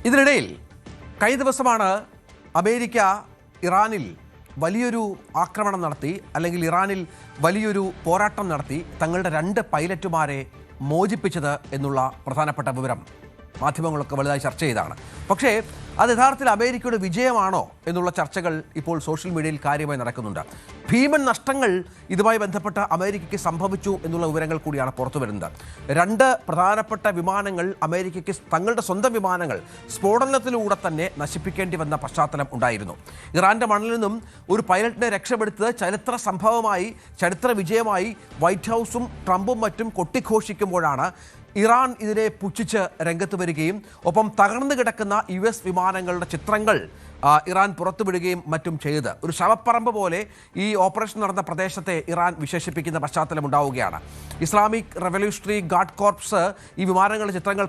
ഇതിനിടയിൽ കഴിഞ്ഞ ദിവസമാണ് അമേരിക്ക ഇറാനിൽ വലിയൊരു ആക്രമണം നടത്തി, അല്ലെങ്കിൽ ഇറാനിൽ വലിയൊരു പോരാട്ടം നടത്തി തങ്ങളുടെ 2 പൈലറ്റുമാരെ മോചിപ്പിച്ചത് എന്നുള്ള പ്രധാനപ്പെട്ട വിവരം മാധ്യമങ്ങളൊക്കെ വലുതായി ചർച്ച ചെയ്താണ്. പക്ഷേ അത് യഥാർത്ഥത്തിൽ അമേരിക്കയുടെ വിജയമാണോ എന്നുള്ള ചർച്ചകൾ ഇപ്പോൾ സോഷ്യൽ മീഡിയയിൽ കാര്യമായി നടക്കുന്നുണ്ട്. ഭീമൻ നഷ്ടങ്ങൾ ഇതുമായി ബന്ധപ്പെട്ട് അമേരിക്കയ്ക്ക് സംഭവിച്ചു എന്നുള്ള വിവരങ്ങൾ കൂടിയാണ് പുറത്തു വരുന്നത്. 2 പ്രധാനപ്പെട്ട വിമാനങ്ങൾ അമേരിക്കയ്ക്ക് തങ്ങളുടെ സ്വന്തം വിമാനങ്ങൾ സ്ഫോടനത്തിലൂടെ തന്നെ നശിപ്പിക്കേണ്ടി വന്ന പശ്ചാത്തലം ഉണ്ടായിരുന്നു. ഇറാന്റെ മണ്ണിൽ നിന്നും ഒരു പൈലറ്റിനെ രക്ഷപ്പെടുത്തത് ചരിത്ര സംഭവമായി, ചരിത്ര വിജയമായി വൈറ്റ് ഹൗസും ട്രംപും മറ്റും കൊട്ടിഘോഷിക്കുമ്പോഴാണ് ഇറാൻ ഇതിനെ പുച്ഛിച്ച് രംഗത്ത് വരികയും ഒപ്പം തകർന്നു കിടക്കുന്ന US വിമാനങ്ങളുടെ ചിത്രങ്ങൾ ഇറാൻ പുറത്തുവിടുകയും മറ്റും ചെയ്ത് ഒരു ശവപ്പറമ്പ് പോലെ ഈ ഓപ്പറേഷൻ നടന്ന പ്രദേശത്തെ ഇറാൻ വിശേഷിപ്പിക്കുന്ന പശ്ചാത്തലം ഉണ്ടാവുകയാണ്. ഇസ്ലാമിക് റവല്യൂഷണറി ഗാർഡ് കോർപ്സ് ഈ വിമാനങ്ങളുടെ ചിത്രങ്ങൾ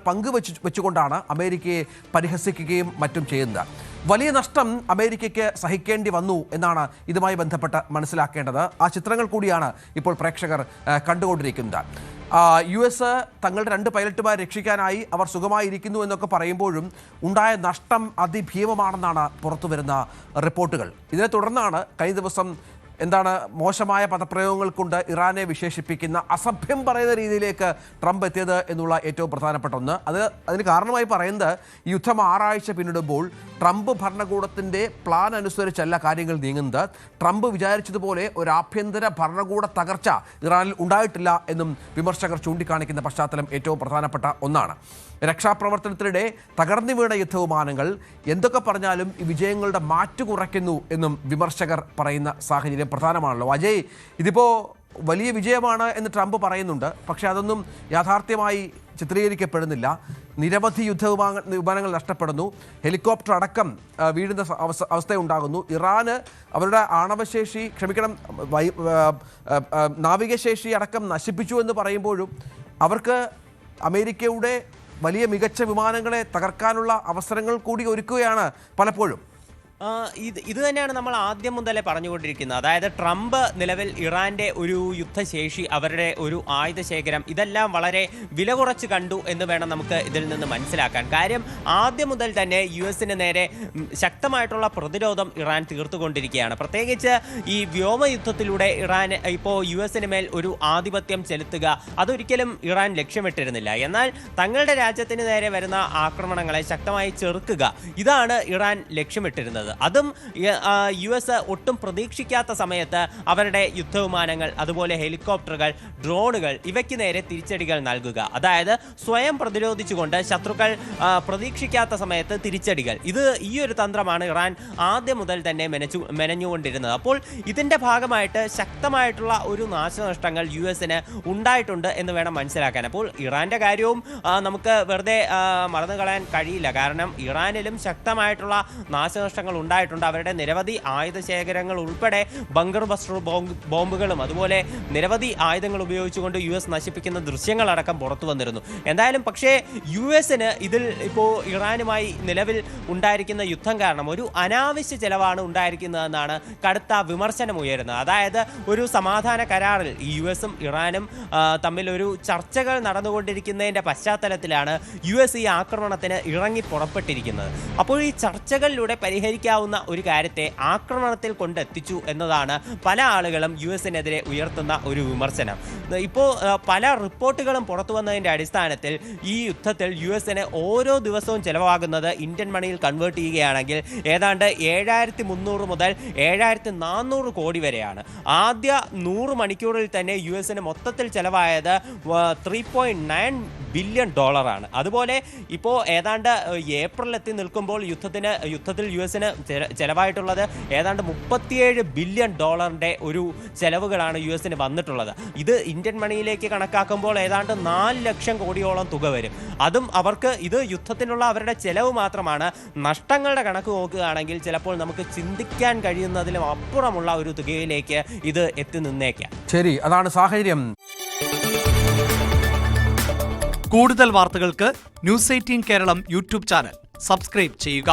വെച്ചുകൊണ്ടാണ് അമേരിക്കയെ പരിഹസിക്കുകയും മറ്റും ചെയ്യുന്നത്. വലിയ നഷ്ടം അമേരിക്കയ്ക്ക് സഹിക്കേണ്ടി വന്നു എന്നാണ് ഇതുമായി ബന്ധപ്പെട്ട് മനസ്സിലാക്കേണ്ടത്. ആ ചിത്രങ്ങൾ കൂടിയാണ് ഇപ്പോൾ പ്രേക്ഷകർ കണ്ടുകൊണ്ടിരിക്കുന്നത്. US തങ്ങളുടെ 2 പൈലറ്റുമാരെ രക്ഷിക്കാനായി അവർ സുഖമായിരിക്കുന്നു എന്നൊക്കെ പറയുമ്പോഴും ഉണ്ടായ നഷ്ടം അതിഭീമമാണെന്നാണ് പുറത്തു വരുന്ന റിപ്പോർട്ടുകൾ. ഇതിനെ തുടർന്നാണ് കഴിഞ്ഞ ദിവസം മോശമായ പദപ്രയോഗങ്ങൾ കൊണ്ട് ഇറാനെ വിശേഷിപ്പിക്കുന്ന അസഭ്യം പറയുന്ന രീതിയിലേക്ക് ട്രംപ് എത്തിയത് എന്നുള്ള ഏറ്റവും പ്രധാനപ്പെട്ട ഒന്ന്. അതിന് കാരണമായി പറയുന്നത് യുദ്ധം 6 ആഴ്ച പിന്നിടുമ്പോൾ ട്രംപ് ഭരണകൂടത്തിൻ്റെ പ്ലാൻ അനുസരിച്ചല്ല കാര്യങ്ങൾ നീങ്ങുന്നത്. ട്രംപ് വിചാരിച്ചതുപോലെ ഒരു ആഭ്യന്തര ഭരണകൂട തകർച്ച ഇറാനിൽ ഉണ്ടായിട്ടില്ല എന്നും വിമർശകർ ചൂണ്ടിക്കാണിക്കുന്ന പശ്ചാത്തലം ഏറ്റവും പ്രധാനപ്പെട്ട ഒന്നാണ്. രക്ഷാപ്രവർത്തനത്തിനിടെ തകർന്നു വീണ യുദ്ധവിമാനങ്ങൾ എന്തൊക്കെ പറഞ്ഞാലും ഈ വിജയങ്ങളുടെ മാറ്റു കുറയ്ക്കുന്നു എന്നും വിമർശകർ പറയുന്ന സാഹചര്യം പ്രധാനമാണല്ലോ. അജയ്, ഇതിപ്പോൾ വലിയ വിജയമാണ് എന്ന് ട്രംപ് പറയുന്നുണ്ട്, പക്ഷേ അതൊന്നും യാഥാർത്ഥ്യമായി ചിത്രീകരിക്കപ്പെടുന്നില്ല. നിരവധി വിമാനങ്ങൾ നഷ്ടപ്പെടുന്നു, ഹെലികോപ്റ്റർ അടക്കം വീഴുന്ന അവസ്ഥയുണ്ടാകുന്നു. ഇറാന് അവരുടെ ആണവശേഷി നാവികശേഷി അടക്കം നശിപ്പിച്ചു എന്ന് പറയുമ്പോഴും അവർക്ക് അമേരിക്കയുടെ വലിയ മികച്ച വിമാനങ്ങളെ തകർക്കാനുള്ള അവസരങ്ങൾ കൂടി ഒരുക്കുകയാണ് പലപ്പോഴും. ഇത് തന്നെയാണ് നമ്മൾ ആദ്യം മുതലേ പറഞ്ഞുകൊണ്ടിരിക്കുന്നത്. അതായത് ട്രംപ് നിലവിൽ ഇറാന്റെ ഒരു യുദ്ധശേഷി, അവരുടെ ഒരു ആയുധ ശേഖരം, ഇതെല്ലാം വളരെ വില കുറച്ച് കണ്ടു എന്ന് വേണം നമുക്ക് ഇതിൽ നിന്ന് മനസ്സിലാക്കാൻ. കാര്യം ആദ്യം മുതൽ തന്നെ US-ന് നേരെ ശക്തമായിട്ടുള്ള പ്രതിരോധം ഇറാൻ തീർത്തുകൊണ്ടിരിക്കുകയാണ്. പ്രത്യേകിച്ച് ഈ വ്യോമയുദ്ധത്തിലൂടെ ഇറാൻ ഇപ്പോൾ US-ന് മേൽ ഒരു ആധിപത്യം ചെലുത്തുക, അതൊരിക്കലും ഇറാൻ ലക്ഷ്യമിട്ടിരുന്നില്ല. എന്നാൽ തങ്ങളുടെ രാജ്യത്തിന് നേരെ വരുന്ന ആക്രമണങ്ങളെ ശക്തമായി ചെറുക്കുക, ഇതാണ് ഇറാൻ ലക്ഷ്യമിട്ടിരുന്നത്. അതും US ഒട്ടും പ്രതീക്ഷിക്കാത്ത സമയത്ത് അവരുടെ യുദ്ധവിമാനങ്ങൾ, അതുപോലെ ഹെലികോപ്റ്ററുകൾ, ഡ്രോണുകൾ, ഇവയ്ക്ക് നേരെ തിരിച്ചടികൾ നൽകുക. അതായത് സ്വയം പ്രതിരോധിച്ചുകൊണ്ട് ശത്രുക്കൾ പ്രതീക്ഷിക്കാത്ത സമയത്ത് തിരിച്ചടികൾ. ഈ ഒരു തന്ത്രമാണ് ഇറാൻ ആദ്യം മുതൽ തന്നെ മെനഞ്ഞുകൊണ്ടിരുന്നത്. അപ്പോൾ ഇതിൻ്റെ ഭാഗമായിട്ട് ശക്തമായിട്ടുള്ള ഒരു നാശനഷ്ടങ്ങൾ US-ന് ഉണ്ടായിട്ടുണ്ട് എന്ന് വേണം മനസ്സിലാക്കാൻ. അപ്പോൾ ഇറാൻ്റെ കാര്യവും നമുക്ക് വെറുതെ മറന്നു കളയാൻ കഴിയില്ല. കാരണം ഇറാനിലും ശക്തമായിട്ടുള്ള നാശനഷ്ടങ്ങൾ ഉണ്ടായിട്ടുണ്ട്. അവരുടെ നിരവധി ആയുധ ശേഖരങ്ങൾ ഉൾപ്പെടെ ബങ്കർ ബസ്റ്റർ ബോംബുകളും അതുപോലെ നിരവധി ആയുധങ്ങൾ ഉപയോഗിച്ചുകൊണ്ട് US നശിപ്പിക്കുന്ന ദൃശ്യങ്ങളടക്കം പുറത്തു വന്നിരുന്നു. എന്തായാലും പക്ഷേ US-ന് ഇതിൽ ഇപ്പോൾ ഇറാനുമായി നിലവിൽ ഉണ്ടായിരിക്കുന്ന യുദ്ധം കാരണം ഒരു അനാവശ്യ ചെലവാണ് ഉണ്ടായിരിക്കുന്നതെന്നാണ് കടുത്ത വിമർശനം ഉയരുന്നത്. അതായത് ഒരു സമാധാന കരാറിൽ US-ഉം ഇറാനും തമ്മിൽ ഒരു ചർച്ചകൾ നടന്നുകൊണ്ടിരിക്കുന്നതിൻ്റെ പശ്ചാത്തലത്തിലാണ് US ഈ ആക്രമണത്തിന് ഇറങ്ങി പുറപ്പെട്ടിരിക്കുന്നത്. അപ്പോൾ ഈ ചർച്ചകളിലൂടെ പരിഹരിക്കാവുന്ന ഒരു കാര്യത്തെ ആക്രമണത്തിൽ കൊണ്ടെത്തിച്ചു എന്നതാണ് പല ആളുകളും US-നെതിരെ ഉയർത്തുന്ന ഒരു വിമർശനം. ഇപ്പോൾ പല റിപ്പോർട്ടുകളും പുറത്തു വന്നതിൻ്റെ അടിസ്ഥാനത്തിൽ ഈ യുദ്ധത്തിൽ US-ന് ഓരോ ദിവസവും ചെലവാകുന്നത് ഇന്ത്യൻ മണിയിൽ കൺവേർട്ട് ചെയ്യുകയാണെങ്കിൽ ഏതാണ്ട് 7300 മുതൽ 7400 കോടി വരെയാണ്. ആദ്യ 100 മണിക്കൂറിൽ തന്നെ US-ന് മൊത്തത്തിൽ ചെലവായത് $3.9 ബില്യൺ. അതുപോലെ ഇപ്പോൾ ഏതാണ്ട് ഏപ്രിൽ എത്തി നിൽക്കുമ്പോൾ യുദ്ധത്തിൽ US-ന് ചെലവായിട്ടുള്ളത് ഏതാണ്ട് $37 ബില്യൺ ഒരു ചെലവുകളാണ് US-ന് വന്നിട്ടുള്ളത്. ഇത് ഇന്ത്യൻ മണിയിലേക്ക് കണക്കാക്കുമ്പോൾ ഏതാണ്ട് 4 ലക്ഷം കോടിയോളം തുക വരും. അതും അവർക്ക് ഇത് യുദ്ധത്തിനുള്ള അവരുടെ ചെലവ് മാത്രമാണ്. നഷ്ടങ്ങളുടെ കണക്ക് നോക്കുകയാണെങ്കിൽ ചിലപ്പോൾ നമുക്ക് ചിന്തിക്കാൻ കഴിയുന്നതിലും അപ്പുറമുള്ള ഒരു തുകയിലേക്ക് ഇത് എത്തി നിന്നേക്കാം. ശരി, അതാണ് സാഹചര്യം. കൂടുതൽ വാർത്തകൾക്ക് News 18 Keralam YouTube channel subscribe ചെയ്യുക.